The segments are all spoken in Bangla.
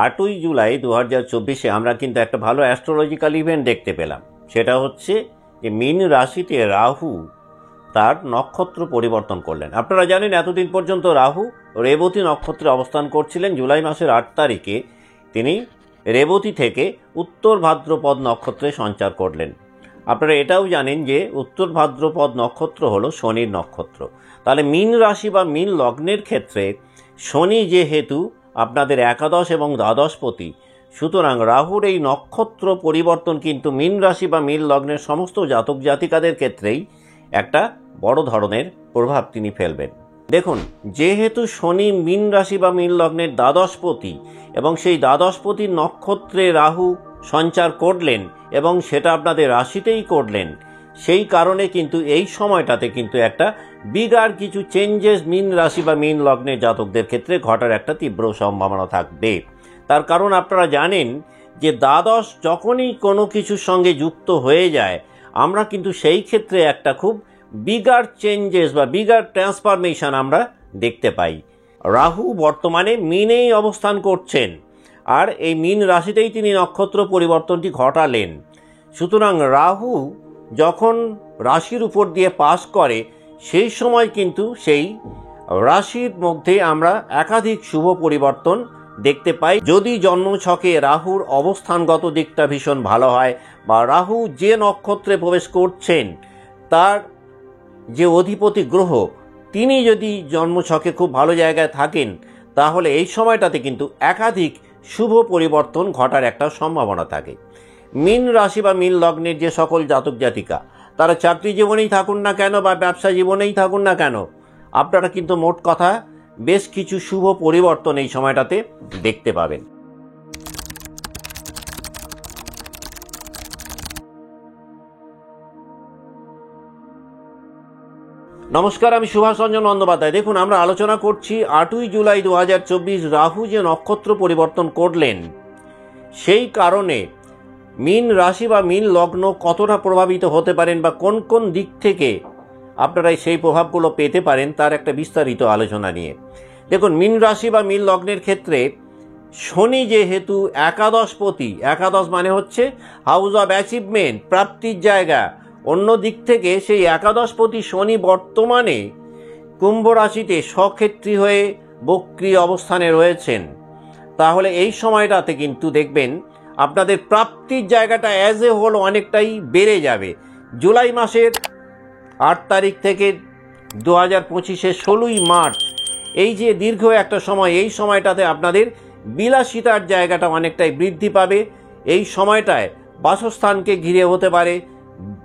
8ই জুলাই 2024 আমরা কিন্তু একটা ভালো অ্যাস্ট্রোলজিক্যাল ইভেন্ট দেখতে পেলাম। সেটা হচ্ছে যে মীন রাশিতে রাহু তার নক্ষত্র পরিবর্তন করলেন। আপনারা জানেন এতদিন পর্যন্ত রাহু রেবতী নক্ষত্রে অবস্থান করছিলেন। জুলাই মাসের 8 তারিখে তিনি রেবতী থেকে উত্তর ভাদ্রপদ নক্ষত্রে সঞ্চার করলেন। আপনারা এটাও জানেন যে উত্তর ভাদ্রপদ নক্ষত্র হলো শনির নক্ষত্র। তাহলে মীন রাশি বা মীন লগ্নের ক্ষেত্রে শনি যেহেতু আপনাদের একাদশ এবং দ্বাদশপতি, সুতরাং রাহুর এই নক্ষত্র পরিবর্তন কিন্তু মীন রাশি বা মীন লগ্নের সমস্ত জাতক জাতিকাদের ক্ষেত্রেই একটা বড় ধরনের প্রভাব তিনি ফেলবেন। দেখুন, যেহেতু শনি মীন রাশি বা মীন লগ্নের দ্বাদশপতি এবং সেই দ্বাদশপতির নক্ষত্রে রাহু সঞ্চার করলেন এবং সেটা আপনাদের রাশিতেই করলেন, সেই কারণে কিন্তু এই সময়টাতে কিন্তু একটা বিগার কিছু চেঞ্জেস মীন রাশি বা মীন লগ্নের জাতকদের ক্ষেত্রে ঘটার একটা তীব্র সম্ভাবনা থাকবে। তার কারণ আপনারা জানেন যে দ্বাদশ যখনই কোনো কিছুর সঙ্গে যুক্ত হয়ে যায়, আমরা কিন্তু সেই ক্ষেত্রে একটা খুব বিগার চেঞ্জেস বা বিগার ট্রান্সফরমেশন আমরা দেখতে পাই। রাহু বর্তমানে মীনেই অবস্থান করছেন আর এই মীন রাশিতেই তিনি নক্ষত্র পরিবর্তনটি ঘটালেন। সুতরাং রাহু যখন রাশির উপর দিয়ে পাস করে, সেই সময় কিন্তু সেই রাশির মধ্যে আমরা একাধিক শুভ পরিবর্তন দেখতে পাই। যদি জন্মছকে রাহুর অবস্থানগত দিকটা ভীষণ ভালো হয় বা রাহু যে নক্ষত্রে প্রবেশ করছেন তার যে অধিপতি গ্রহ তিনি যদি জন্মছকে খুব ভালো জায়গায় থাকেন, তাহলে এই সময়টাতে কিন্তু একাধিক শুভ পরিবর্তন ঘটার একটা সম্ভাবনা থাকে। মীন রাশি বা মীন লগ্নের যে সকল জাতক জাতিকা তারা চাকরি জীবনেই থাকুন না কেন বা ব্যবসা জীবনেই থাকুন না কেন, আপনারা কিন্তু মোট কথা বেশ কিছু শুভ পরিবর্তন এই সময়টাতে দেখতে পাবেন। নমস্কার, আমি সুভাষ রঞ্জন বন্দ্যোপাধ্যায়। দেখুন, আমরা আলোচনা করছি 8ই জুলাই 2024 রাহু যে নক্ষত্র পরিবর্তন করলেন, সেই কারণে মীন রাশি বা মীন লগ্ন কতটা প্রভাবিত হতে পারেন বা কোন কোন দিক থেকে আপনারা সেই প্রভাবগুলো পেতে পারেন তার একটা বিস্তারিত আলোচনা নিয়ে। দেখুন, মীন রাশি বা মীন লগ্নের ক্ষেত্রে শনি যেহেতু একাদশপতি, একাদশ মানে হচ্ছে হাউস অফ অ্যাচিভমেন্ট, প্রাপ্তির জায়গা, অন্য দিক থেকে সেই একাদশপতি শনি বর্তমানে কুম্ভ রাশিতে স্বক্ষেত্রী হয়ে বক্রী অবস্থানে রয়েছেন। তাহলে এই সময়টাতে কিন্তু দেখবেন আপনাদের প্রাপ্তির জায়গাটা অ্যাজ এ হোল অনেকটাই বেড়ে যাবে। জুলাই মাসের 8 তারিখ থেকে 2025-এর 16ই মার্চ, এই যে দীর্ঘ একটা সময়, এই সময়টাতে আপনাদের বিলাসিতার জায়গাটা অনেকটাই বৃদ্ধি পাবে। এই সময়টায় বাসস্থানকে ঘিরে হতে পারে,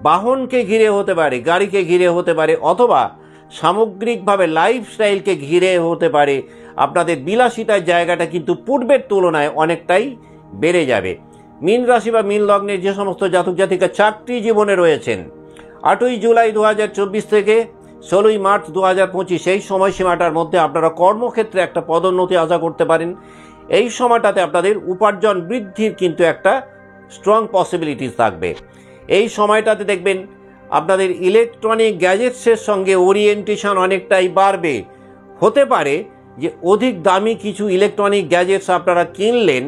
বাহনকে ঘিরে হতে পারে, গাড়িকে ঘিরে হতে পারে, অথবা সামগ্রিকভাবে লাইফস্টাইলকে ঘিরে হতে পারে। আপনাদের বিলাসিতার জায়গাটা কিন্তু পূর্বের তুলনায় অনেকটাই বেড়ে যাবে। মীন রাশি বা মীন লগ্নের যে সমস্ত জাতক জাতিকা চাকরি জীবনে রয়েছেন, 8ই জুলাই 2024 থেকে 16ই মার্চ 2025 এই সময়সীমাটার মধ্যে আপনারা কর্মক্ষেত্রে একটা পদোন্নতি আশা করতে পারেন। এই সময়টাতে আপনাদের উপার্জন বৃদ্ধির কিন্তু একটা স্ট্রং পসিবিলিটিস থাকবে। এই সময়টাতে দেখবেন আপনাদের ইলেকট্রনিক গ্যাজেটসের সঙ্গে ওরিয়েন্টেশন অনেকটাই বাড়বে। হতে পারে যে অধিক দামি কিছু ইলেকট্রনিক গ্যাজেটস আপনারা কিনলেন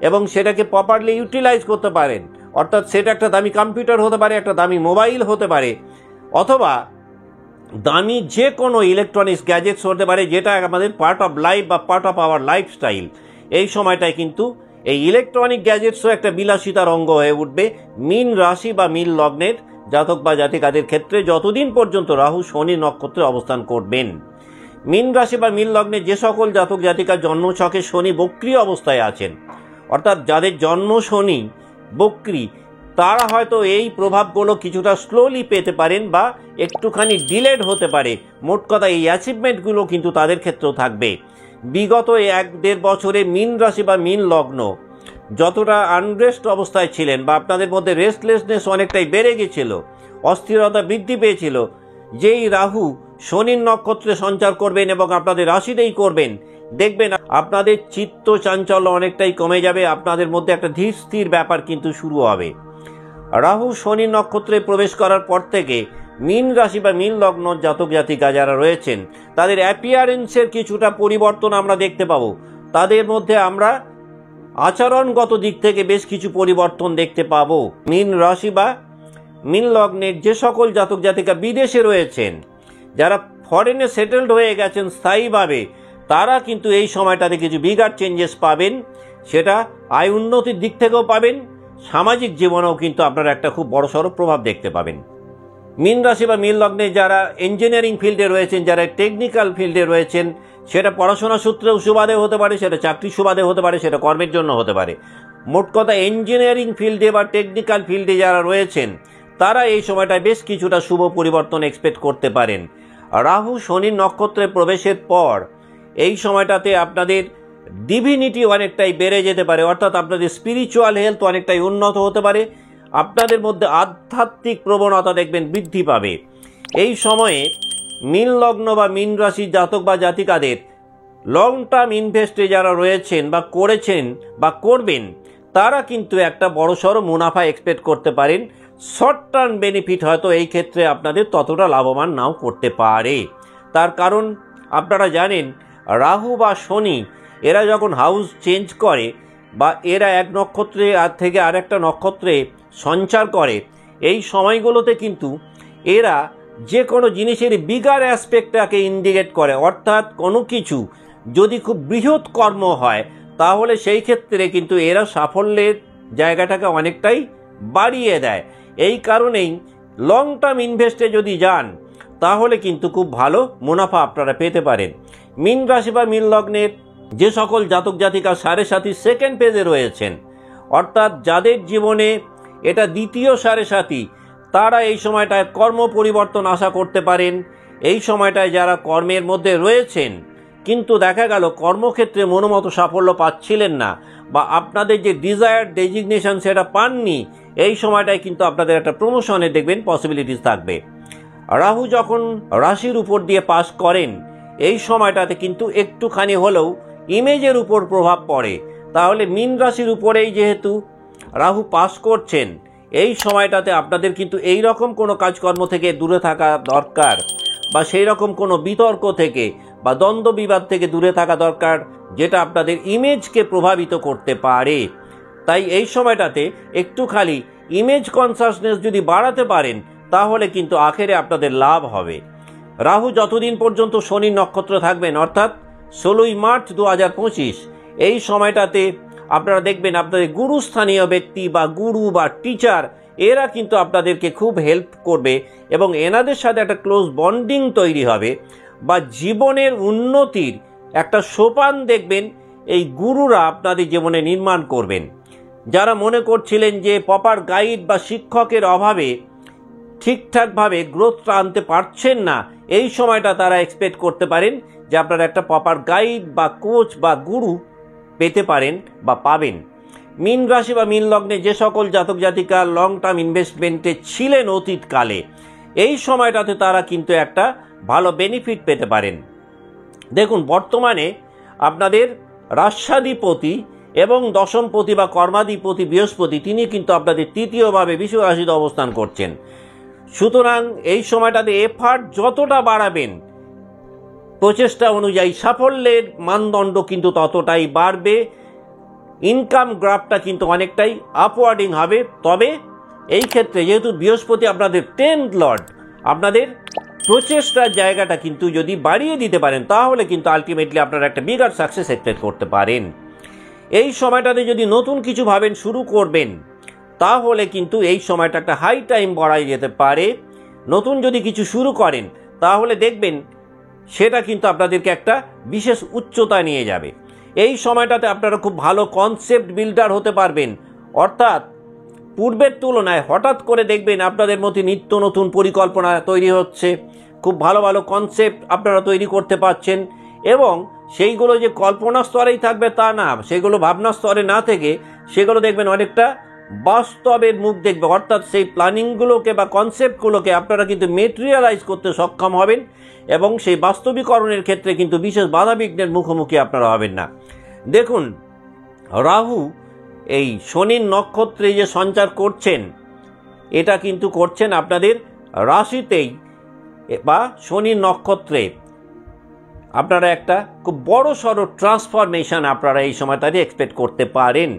এবং সেটাকে প্রপারলি ইউটিলাইজ করতে পারেন, অর্থাৎ সেটা একটা দামি কম্পিউটার হতে পারে, একটা দামি মোবাইল হতে পারে, অথবা দামি যে কোনো ইলেকট্রনিক্স গ্যাজেটস হতে পারে, যেটা আমাদের পার্ট অফ লাইফ বা পার্ট অফ আওয়ার লাইফস্টাইল। এই সময়টায় কিন্তু এই ইলেকট্রনিক গ্যাজেটসও একটা বিলাসিতার অঙ্গ হয়ে উঠবে মীন রাশি বা মীন লগ্নের জাতক বা জাতিকাদের ক্ষেত্রে, যতদিন পর্যন্ত রাহু শনি নক্ষত্রে অবস্থান করবেন। মীন রাশি বা মীন লগ্নে যে সকল জাতক জাতিকা জন্মছকে শনি বক্রী অবস্থায় আছেন, অর্থাৎ যাদের জন্ম শনি বক্রী, তারা হয়তো এই প্রভাবগুলো কিছুটা স্লোলি পেতে পারেন বা একটুখানি ডিলেড হতে পারে। মোট কথা এই অ্যাচিভমেন্টগুলো কিন্তু তাদের ক্ষেত্রেও থাকবে। বিগত 1-1.5 বছরে মীন রাশি বা মীন লগ্ন যতটা আনরেস্ট অবস্থায় ছিলেন বা আপনাদের মধ্যে রেস্টলেসনেস অনেকটাই বেড়ে গেছিল, অস্থিরতা বৃদ্ধি পেয়েছিল, যেই রাহু শনির নক্ষত্রে সঞ্চার করবেন এবং আপনাদের রাশিতেই করবেন, দেখবেন আপনাদের চিত্ত চাঞ্চল্য অনেকটাই কমে যাবে। আপনাদের মধ্যে একটা ধীর স্থির ব্যাপার কিন্তু শুরু হবে। রাহু শনি নক্ষত্রে প্রবেশ করার পর থেকে মীন রাশি বা মীন লগ্ন জাতক জাতিকা যারা রয়েছেন, তাদের অ্যাপিয়ারেন্সের কিছুটা পরিবর্তন আমরা দেখতে পাবো। তাদের মধ্যে আমরা আচরণগত দিক থেকে বেশ কিছু পরিবর্তন দেখতে পাবো। মীন রাশি বা মীন লগ্নের যে সকল জাতক জাতিকা বিদেশে রয়েছেন, যারা ফরেনে সেটেলড হয়ে গেছেন স্থায়ীভাবে, তারা কিন্তু এই সময়টাতে কিছু বিগার চেঞ্জেস পাবেন। সেটা আয় উন্নতির দিক থেকেও পাবেন, সামাজিক জীবনেও কিন্তু আপনারা একটা খুব বড়সড় প্রভাব দেখতে পাবেন। মীন রাশি বা মীন লগ্নে যারা ইঞ্জিনিয়ারিং ফিল্ডে রয়েছেন, যারা টেকনিক্যাল ফিল্ডে রয়েছেন, সেটা পড়াশোনা সূত্রেও সুবাদে হতে পারে, সেটা চাকরি সুবাদে হতে পারে, সেটা কর্মের জন্য হতে পারে। মোট কথা ইঞ্জিনিয়ারিং ফিল্ডে বা টেকনিক্যাল ফিল্ডে যারা রয়েছেন, তারা এই সময়টায় বেশ কিছুটা শুভ পরিবর্তন এক্সপেক্ট করতে পারেন। রাহু শনির নক্ষত্রে প্রবেশের পর এই সময়টাতে আপনাদের ডিভিনিটি অনেকটাই বেড়ে যেতে পারে, অর্থাৎ আপনাদের স্পিরিচুয়াল হেলথ অনেকটাই উন্নত হতে পারে। আপনাদের মধ্যে আধ্যাত্মিক প্রবণতা দেখবেন বৃদ্ধি পাবে। এই সময়ে মীন লগ্ন বা মীন রাশির জাতক বা জাতিকাদের লং টার্ম ইনভেস্টে যারা রয়েছেন বা করেছেন বা করবেন, তারা কিন্তু একটা বড়সড় মুনাফা এক্সপেক্ট করতে পারেন। শর্ট টার্ম বেনিফিট হয়তো এই ক্ষেত্রে আপনাদের ততটা লাভবান নাও করতে পারে। তার কারণ আপনারা জানেন, রাহু বা শনি এরা যখন হাউস চেঞ্জ করে বা এরা এক নক্ষত্রে থেকে আরেকটা নক্ষত্রে সঞ্চার করে, এই সময়গুলোতে কিন্তু এরা যে কোনো জিনিসের বিগার অ্যাসপেক্টটাকে ইন্ডিকেট করে। অর্থাৎ কোনো কিছু যদি খুব বৃহৎ কর্ম হয়, তাহলে সেই ক্ষেত্রে কিন্তু এরা সাফল্যের জায়গাটাকে অনেকটাই বাড়িয়ে দেয়। এই কারণেই লং টার্ম ইনভেস্টে যদি যান, তাহলে কিন্তু খুব ভালো মুনাফা আপনারা পেতে পারেন। মীন রাশি বা মীন লগ্নের যে সকল জাতক জাতিকা সাড়ে সাথী সেকেন্ড পেজে রয়েছেন, অর্থাৎ যাদের জীবনে এটা দ্বিতীয় সাড়ে সাথী, তারা এই সময়টায় কর্ম পরিবর্তন আশা করতে পারেন। এই সময়টায় যারা কর্মের মধ্যে রয়েছেন কিন্তু দেখা গেল কর্মক্ষেত্রে মনোমতো সাফল্য পাচ্ছিলেন না, বা আপনাদের যে ডিজায়ার্ড ডেজিগনেশন সেটা পাননি, এই সময়টায় কিন্তু আপনাদের একটা প্রমোশনের দেখবেন পসিবিলিটিস থাকবে। রাহু যখন রাশির উপর দিয়ে পাস করেন, এই সময়টাতে কিন্তু একটুখানি হলেও ইমেজের উপর প্রভাব পড়ে। তাহলে মীন রাশির উপরেই যেহেতু রাহু পাস করছেন, এই সময়টাতে আপনাদের কিন্তু এই রকম কোনো কাজকর্ম থেকে দূরে থাকা দরকার, বা সেই রকম কোনো বিতর্ক থেকে বা দ্বন্দ্ব বিবাদ থেকে দূরে থাকা দরকার, যেটা আপনাদের ইমেজকে প্রভাবিত করতে পারে। তাই এই সময়টাতে একটু খালি ইমেজ কনসাসনেস যদি বাড়াতে পারেন, তাহলে কিন্তু আখেরে আপনাদের লাভ হবে। রাহু যতদিন পর্যন্ত শনির নক্ষত্র থাকবেন, অর্থাৎ 16ই মার্চ 2025, এই সময়টাতে আপনারা দেখবেন আপনাদের গুরুস্থানীয় ব্যক্তি বা গুরু বা টিচার, এরা কিন্তু আপনাদেরকে খুব হেল্প করবে এবং এনাদের সাথে একটা ক্লোজ বন্ডিং তৈরি হবে, বা জীবনের উন্নতির একটা সোপান দেখবেন এই গুরুরা আপনাদের জীবনে নির্মাণ করবেন। যারা মনে করছিলেন যে প্রপার গাইড বা শিক্ষকের অভাবে ঠিকঠাকভাবে গ্রোথটা আনতে পারছেন না, এই সময়টা তারা এক্সপেক্ট করতে পারেন যে আপনারা একটা প্রপার গাইড বা কোচ বা গুরু পেতে পারেন বা পাবেন। মীন রাশি বা মীন লগ্নে যে সকল জাতক জাতিকা লং টার্ম ইনভেস্টমেন্টে ছিলেন অতীতকালে, এই সময়টাতে তারা কিন্তু একটা ভালো বেনিফিট পেতে পারেন। দেখুন, বর্তমানে আপনাদের রাশাধিপতি এবং দশমপতি বা কর্মাধিপতি বৃহস্পতি, তিনি কিন্তু আপনাদের তৃতীয়ভাবে বিষুব রাশিতে অবস্থান করছেন। সুতরাং এই সময়টাতে এফার্ট যতটা বাড়াবেন, প্রচেষ্টা অনুযায়ী সাফল্যের মানদণ্ড কিন্তু ততটাই বাড়বে। ইনকাম গ্রাফটা কিন্তু অনেকটাই আপওয়ার্ডিং হবে। তবে এই ক্ষেত্রে যেহেতু বৃহস্পতি আপনাদের 10th লর্ড, আপনাদের প্রচেষ্টার জায়গাটা কিন্তু যদি বাড়িয়ে দিতে পারেন, তাহলে কিন্তু আলটিমেটলি আপনারা একটা বিগার সাকসেস এক্সপেক্ট করতে পারেন। এই সময়টাতে যদি নতুন কিছু ভাবেন শুরু করবেন, তাহলে কিন্তু এই সময়টা একটা হাই টাইম বলা যেতে পারে। নতুন যদি কিছু শুরু করেন, তাহলে দেখবেন সেটা কিন্তু আপনাদেরকে একটা বিশেষ উচ্চতা নিয়ে যাবে। এই সময়টাতে আপনারা খুব ভালো কনসেপ্ট বিল্ডার হতে পারবেন, অর্থাৎ পূর্বের তুলনায় হঠাৎ করে দেখবেন আপনাদের মধ্যে নিত্য নতুন পরিকল্পনা তৈরি হচ্ছে, খুব ভালো ভালো কনসেপ্ট আপনারা তৈরি করতে পারছেন, এবং সেইগুলো যে কল্পনা স্তরেই থাকবে তা না, সেগুলো ভাবনা স্তরে না থেকে সেগুলো দেখবেন অনেকটা বাস্তবের মুখ দেখবে। অর্থাৎ সেই প্ল্যানিংগুলোকে বা কনসেপ্টগুলোকে আপনারা কিন্তু মেটেরিয়ালাইজ করতে সক্ষম হবেন, এবং সেই বাস্তবিকরণের ক্ষেত্রে কিন্তু বিশেষ বাধাবিঘ্নের মুখোমুখি আপনারা হবেন না। দেখুন, রাহু এই শনির নক্ষত্রে যে সঞ্চার করছেন, এটা কিন্তু করছেন আপনাদের রাশিতেই বা শনির নক্ষত্রে। আপনারা একটা খুব বড় সড়ো ট্রান্সফরমেশন আপনারা এই সময়টাতে এক্সপেক্ট করতে পারেন।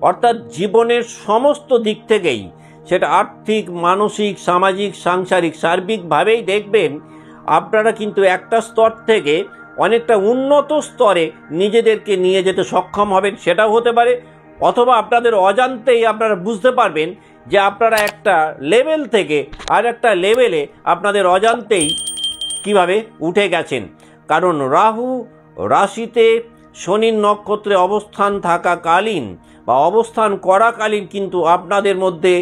অর্থাৎ জীবনের সমস্ত দিক থেকেই, সেটা আর্থিক, মানসিক, সামাজিক, সাংসারিক, সার্বিকভাবেই দেখবেন আপনারা কিন্তু একটা স্তর থেকে অনেকটা উন্নত স্তরে নিজেদেরকে নিয়ে যেতে সক্ষম হবেন। সেটাও হতে পারে, অথবা আপনাদের অজান্তেই আপনারা বুঝতে পারবেন যে আপনারা একটা লেভেল থেকে আর একটা লেভেলে আপনাদের অজান্তেই কিভাবে উঠে গেছেন। কারণ রাহু রাশিতে শনির নক্ষত্রে অবস্থান থাকাকালীন বা অবস্থান করাকালীন কিন্তু আপনাদের মধ্যে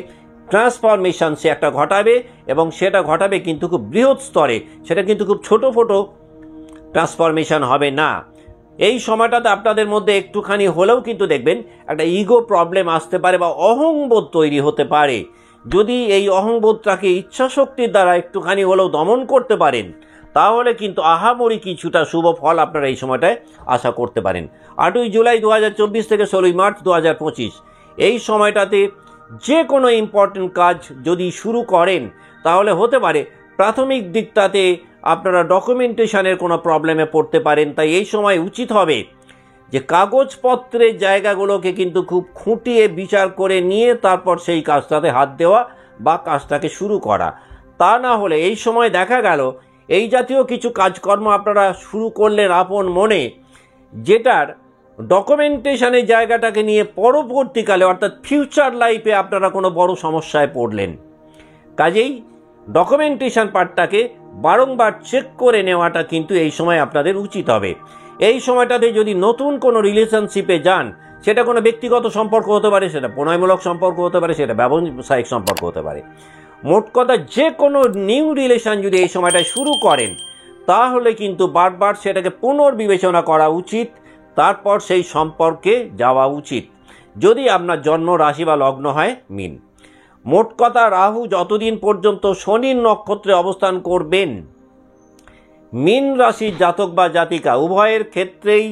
ট্রান্সফরমেশন সে একটা ঘটাবে, এবং সেটা ঘটাবে কিন্তু খুব বৃহৎ স্তরে, সেটা কিন্তু খুব ছোটো ট্রান্সফরমেশন হবে না। এই সময়টাতে আপনাদের মধ্যে একটুখানি হলেও কিন্তু দেখবেন একটা ইগো প্রবলেম আসতে পারে বা অহংবোধ তৈরি হতে পারে। যদি এই অহংবোধটাকে ইচ্ছাশক্তির দ্বারা একটুখানি হলেও দমন করতে পারেন, তাহলে কিন্তু আহামরি কিছুটা শুভ ফল আপনারা এই সময়টায় আশা করতে পারেন। 8ই জুলাই 2024 থেকে 16ই মার্চ 2025 এই সময়টাতে যে কোনো ইম্পর্টেন্ট কাজ যদি শুরু করেন, তাহলে হতে পারে প্রাথমিক দিকটাতে আপনারা ডকুমেন্টেশনের কোনো প্রবলেমে পড়তে পারেন। তাই এই সময় উচিত হবে যে কাগজপত্রের জায়গাগুলোকে কিন্তু খুব খুঁটিয়ে বিচার করে নিয়ে তারপর সেই কাজটাতে হাত দেওয়া বা কাজটাকে শুরু করা। তা না হলে এই সময় দেখা গেল এই জাতীয় কিছু কাজকর্ম আপনারা শুরু করলেন আপন মনে, যেটার ডকুমেন্টেশনের জায়গাটাকে নিয়ে পরবর্তীকালে অর্থাৎ ফিউচার লাইফে আপনারা কোনো বড় সমস্যায় পড়লেন। কাজেই ডকুমেন্টেশন পার্টটাকে বারংবার চেক করে নেওয়াটা কিন্তু এই সময় আপনাদের উচিত হবে। এই সময়টাতে যদি নতুন কোনো রিলেশনশিপে যান, সেটা কোনো ব্যক্তিগত সম্পর্ক হতে পারে, সেটা প্রণয়মূলক সম্পর্ক হতে পারে, সেটা ব্যবসায়িক সম্পর্ক হতে পারে, মোট কথা যে কোনো নিউ রিলেশন যদি এই সময়টায় শুরু করেন, তাহলে কিন্তু বারবার সেটাকে পুনর্বিবেচনা করা উচিত, তারপর সেই সম্পর্কে যাওয়া উচিত। যদি আপনার জন্ম রাশি বা লগ্ন হয় মীন। মোট কথা রাহু যতদিন পর্যন্ত শনির নক্ষত্রে অবস্থান করবেন, মীন রাশির জাতক বা জাতিকা উভয়ের ক্ষেত্রেই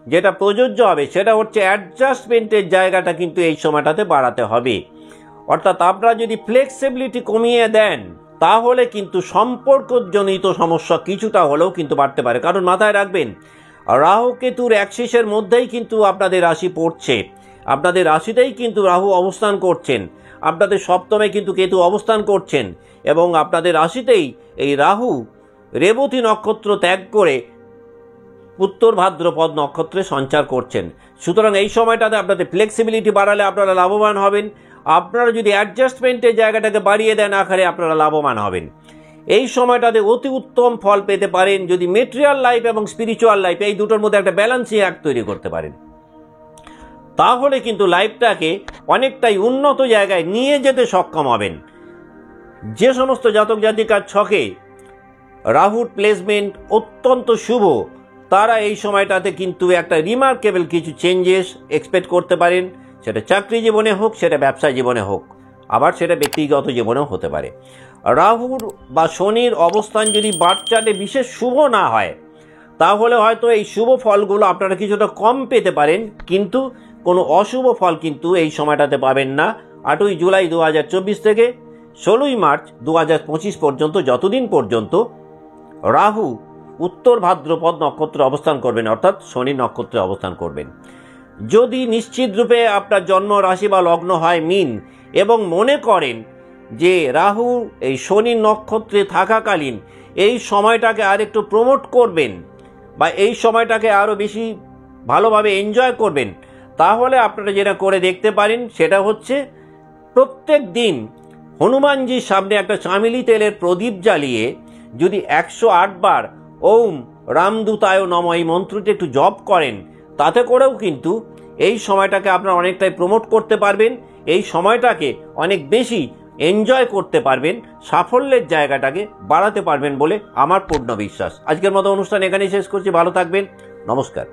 যেটা প্রযোজ্য হবে সেটা হচ্ছে অ্যাডজাস্টমেন্টের জায়গাটা কিন্তু এই সময়টাতে বাড়াতে হবে। অর্থাৎ আপনারা যদি ফ্লেক্সিবিলিটি কমিয়ে দেন, তাহলে কিন্তু সম্পর্কজনিত সমস্যা কিছুটা হলেও কিন্তু বাড়তে পারে। কারণ মাথায় রাখবেন, রাহু কেতুর অ্যাক্সিসের মধ্যেই কিন্তু আপনাদের রাশি পড়ছে, আপনাদের রাশিতেই কিন্তু রাহু অবস্থান করছেন, আপনাদের সপ্তমে কিন্তু কেতু অবস্থান করছেন, এবং আপনাদের রাশিতেই এই রাহু রেবতী নক্ষত্র ত্যাগ করে উত্তর ভাদ্রপদ নক্ষত্রে সঞ্চার করছেন। সুতরাং এই সময়টাতে আপনাদের ফ্লেক্সিবিলিটি বাড়ালে আপনারা লাভবান হবেন। আপনারা যদি অ্যাডজাস্টমেন্টের জায়গাটাকে বাড়িয়ে দেন আকারে, আপনারা লাভবান হবেন। এই সময়টাতে অতি উত্তম ফল পেতে পারেন যদি মেটেরিয়াল লাইফ এবং স্পিরিচুয়াল লাইফ এই দুটোর মধ্যে একটা ব্যালেন্সিং অ্যাক্ট তৈরি করতে পারেন। তাহলে কিন্তু লাইফটাকে অনেকটাই উন্নত জায়গায় নিয়ে যেতে সক্ষম হবেন। যে সমস্ত জাতক জাতিকার ছকে রাহুর প্লেসমেন্ট অত্যন্ত শুভ, তারা এই সময়টাতে কিন্তু একটা রিমার্কেবল কিছু চেঞ্জেস এক্সপেক্ট করতে পারেন, সেটা চাকরি জীবনে হোক, সেটা ব্যবসা জীবনে হোক, আবার সেটা ব্যক্তিগত জীবনেও হতে পারে। রাহুর বা শনির অবস্থান যদি বার্থ চার্টে বিশেষ শুভ না হয়, তাহলে হয়তো এই শুভ ফলগুলো আপনারা কিছুটা কম পেতে পারেন, কিন্তু কোনো অশুভ ফল কিন্তু এই সময়টাতে পাবেন না। 8ই জুলাই 2024 থেকে 16ই মার্চ 2025 পর্যন্ত, যতদিন পর্যন্ত রাহু উত্তর ভাদ্রপদ নক্ষত্রে অবস্থান করবেন, অর্থাৎ শনি নক্ষত্রে অবস্থান করবেন। যদি নিশ্চিত রূপে আপনার জন্ম রাশি বা লগ্ন হয় মীন, এবং মনে করেন যে রাহু এই শনি নক্ষত্রে থাকাকালীন এই সময়টাকে আর একটু প্রমোট করবেন বা এই সময়টাকে আরও বেশি ভালোভাবে এনজয় করবেন, তাহলে আপনারা যেটা করে দেখতে পারেন সেটা হচ্ছে প্রত্যেক দিন হনুমানজির সামনে একটা চামেলি তেলের প্রদীপ জ্বালিয়ে যদি 108 বার ওম রামদূতায় নমঃ এই মন্ত্রটি একটু জপ করেন, তাতে করেও কিন্তু এই সময়টাকে আপনারা অনেকটাই প্রমোট করতে পারবেন, এই সময়টাকে অনেক বেশি এনজয় করতে পারবেন, সাফল্যের জায়গাটাকে বাড়াতে পারবেন বলে আমার পূর্ণ বিশ্বাস। আজকের মতো অনুষ্ঠান এখানেই শেষ করছি। ভালো থাকবেন, নমস্কার।